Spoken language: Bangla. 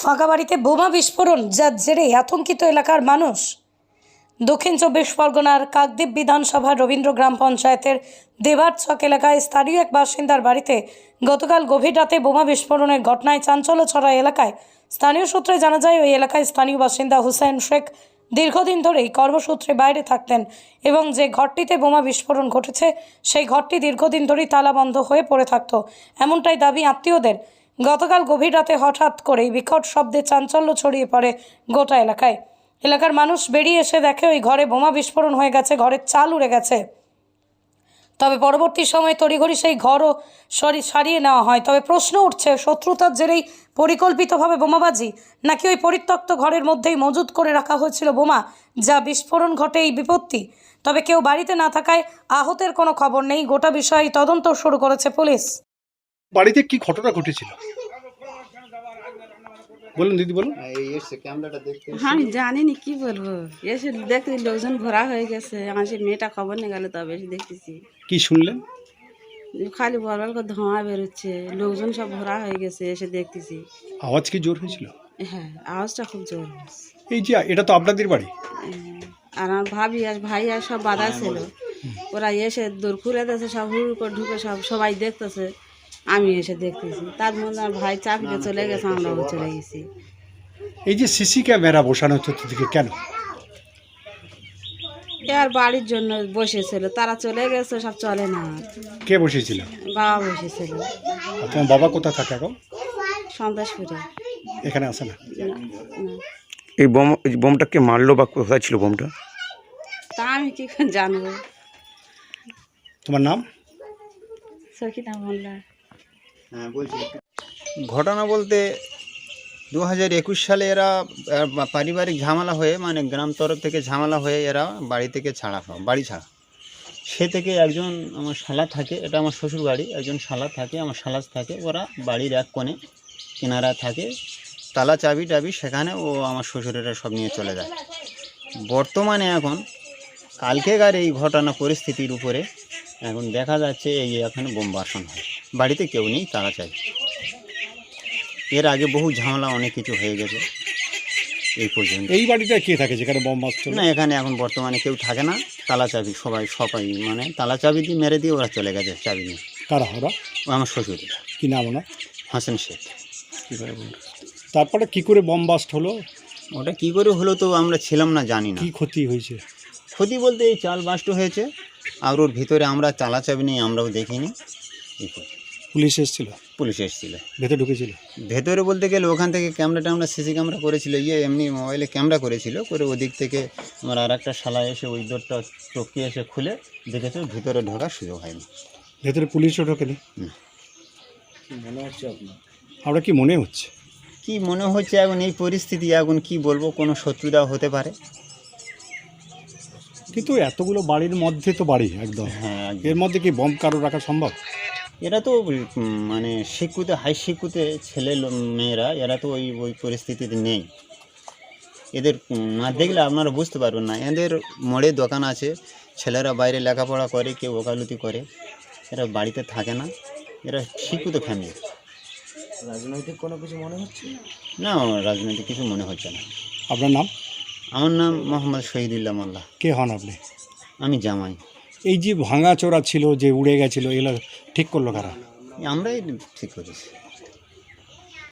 ফাঁকা বাড়িতে বোমা বিস্ফোরণ, যার জেরে আতঙ্কিত এলাকার মানুষ। দক্ষিণ 24 পরগনার কাকদ্বীপ বিধানসভার রবীন্দ্র গ্রাম পঞ্চায়েতের দেবারচক এলাকায় স্থানীয় এক বাসিন্দার বাড়িতে গতকাল গভীর রাতে বোমা বিস্ফোরণের ঘটনায় চাঞ্চল্য ছড়ায় এলাকায়। স্থানীয় সূত্রে জানা যায়, ওই এলাকায় স্থানীয় বাসিন্দা হুসেন শেখ দীর্ঘদিন ধরেই কর্মসূত্রে বাইরে থাকতেন এবং যে ঘরটিতে বোমা বিস্ফোরণ ঘটেছে সেই ঘরটি দীর্ঘদিন ধরেই তালাবন্ধ হয়ে পড়ে থাকত, এমনটাই দাবি আত্মীয়দের। গতকাল গভীর রাতে হঠাৎ করেই বিকট শব্দে চাঞ্চল্য ছড়িয়ে পড়ে গোটা এলাকায়। এলাকার মানুষ বেরিয়ে এসে দেখে ওই ঘরে বোমা বিস্ফোরণ হয়ে গেছে, ঘরের চাল উড়ে গেছে। তবে পরবর্তী সময়ে তড়িঘড়ি সেই ঘরও সারিয়ে নেওয়া হয়। তবে প্রশ্ন উঠছে, শত্রুতার জেরেই পরিকল্পিতভাবে বোমাবাজি, নাকি ওই পরিত্যক্ত ঘরের মধ্যেই মজুত করে রাখা হয়েছিল বোমা, যা বিস্ফোরণ ঘটে এই বিপত্তি। তবে কেউ বাড়িতে না থাকায় আহতের কোনো খবর নেই। গোটা বিষয়ে তদন্ত শুরু করেছে পুলিশ। বাড়িতে কি ঘটনা ঘটেছিল বলুন দিদি, বলুন। আমি জানিনি, কি বলবো। এসে দেখতে লোকজন ভরা হয়ে গেছে। আমার সে মেয়েটা খবর নিয়ে গেল, তবে এসে দেখতেছি কি শুনলেন? খালি বল করে ধোঁয়া বেরোচ্ছে, লোকজন সব ভরা হয়ে গেছে। এসে দেখতেছি। আওয়াজ কি জোর হয়েছিল? হ্যাঁ, আওয়াজটা খুব জোর হচ্ছে। এই যে এটা তো আপনাদের বাড়ি। আর আমার ভাবি আর ভাই আর সব বাধা ছিল, ওরা এসে দৌড় খুলে দিয়েছে, সব হুড় করে ঢুকে সবাই দেখতেছে। আমি এসে দেখতেছি, তার মধ্যে আমার ভাই চাকরিতে চলে গেছে, আমরাও চলে গেছি। এই যে সিসি ক্যামেরা বসানো চতুর্দিকে কেন? আর বাড়ির জন্য বসেছিল, তারা চলে গেছে, সব চলে না। কে বসেছিল? বাবা বসেছিল। আর তোমার বাবা কোথায় থাকে এখন? সন্ত্রাসপুরে। এখানে আসে না? এই বোমটা কে মারলো বা কোথায় ছিল বোমটা? তা আমি কি করে জানবো। তোমার নাম? সখিতা মোল্লা। ঘটনা বলতে 2021 সালে এরা পারিবারিক ঝামেলা হয়ে, মানে গ্রাম তরফ থেকে ঝামেলা হয়ে এরা বাড়ি থেকে বাড়ি ছাড়া। সে থেকে একজন আমার শালা থাকে, এটা আমার শ্বশুর বাড়ি, একজন শালা থাকে, আমার শালাস থাকে। ওরা বাড়ির এক কোণে কিনারা থাকে, তালা চাবি টাবি সেখানে ও আমার শ্বশুরেরা সব নিয়ে চলে যায়। বর্তমানে এখন কালকেকার এই ঘটনা পরিস্থিতির উপরে এখন দেখা যাচ্ছে এই এখানে বোম বর্ষণ হয়, বাড়িতে কেউ নেই, তালা চাবি। এর আগে বহু ঝামেলা অনেক কিছু হয়ে গেছে এই পর্যন্ত। এই বাড়িটা কে থাকে যেখানে বোম মারছিল? না, এখানে এখন বর্তমানে কেউ থাকে না, তালা চাবি সবাই মানে তালা চাবি দিয়ে মেরে দিয়ে ওরা চলে গেছে চাবি নিয়ে। কারা ওরা? আমার শ্বশুর। কি নাম ওনার? হাসান শেখ। তারপরে কি করে বোম বাস্ট হলো? ওটা কি করে হলো তো আমরা ছিলাম না, জানি না। কি ক্ষতি হয়েছে? ক্ষতি বলতে এই চাল বাস্ট হয়েছে, আর ওর ভিতরে আমরা তালা চাবি নেই, আমরাও দেখিনি। পুলিশ এসেছিল? পুলিশ এসেছিল। ভেতরে ঢুকেছিল? ভেতরে বলতে গেলে ওখান থেকে ক্যামেরা সিসি ক্যামেরা করেছিল, এমনি মোবাইলে ক্যামেরা করেছিল, করে ওদিক থেকে আমার আর একটা শালা এসে ওই দরটা টপকে এসে খুলে দেখেছে, ভিতরে ঢোকার সুযোগ হয়নি। ভেতরে পুলিশও ঢোকেনি? মনে হচ্ছে আমরা কি মনে হচ্ছে? কি মনে হচ্ছে এখন এই পরিস্থিতি, এখন কি বলবো, কোনো শত্রুতা হতে পারে। কিন্তু এতগুলো বাড়ির মধ্যে তো বাড়ি একদম, হ্যাঁ, এর মধ্যে কি বোম কারো রাখা সম্ভব? এরা তো মানে শিক্ষিত, হাই শিক্ষিত ছেলে মেয়েরা, এরা তো ওই পরিস্থিতিতে নেই। এদের না দেখলে আপনারা বুঝতে পারবেন না। এদের মোড়ে দোকান আছে, ছেলেরা বাইরে লেখাপড়া করে, কেউ ওকালতি করে, এরা বাড়িতে থাকে না। এরা শিক্ষিত ফ্যামিলি। রাজনৈতিক কোনো কিছু মনে হচ্ছে না, রাজনৈতিক কিছু মনে হচ্ছে না। আপনার নাম? আমার নাম মোহাম্মদ শহীদুল্লাহ মোল্লা। কে হন আপনি? আমি জামাই। এই যে ভাঙা চোরা ছিল, যে উড়ে গেছিল, এগুলো ঠিক করলো কারা? আমরাই ঠিক করেছি।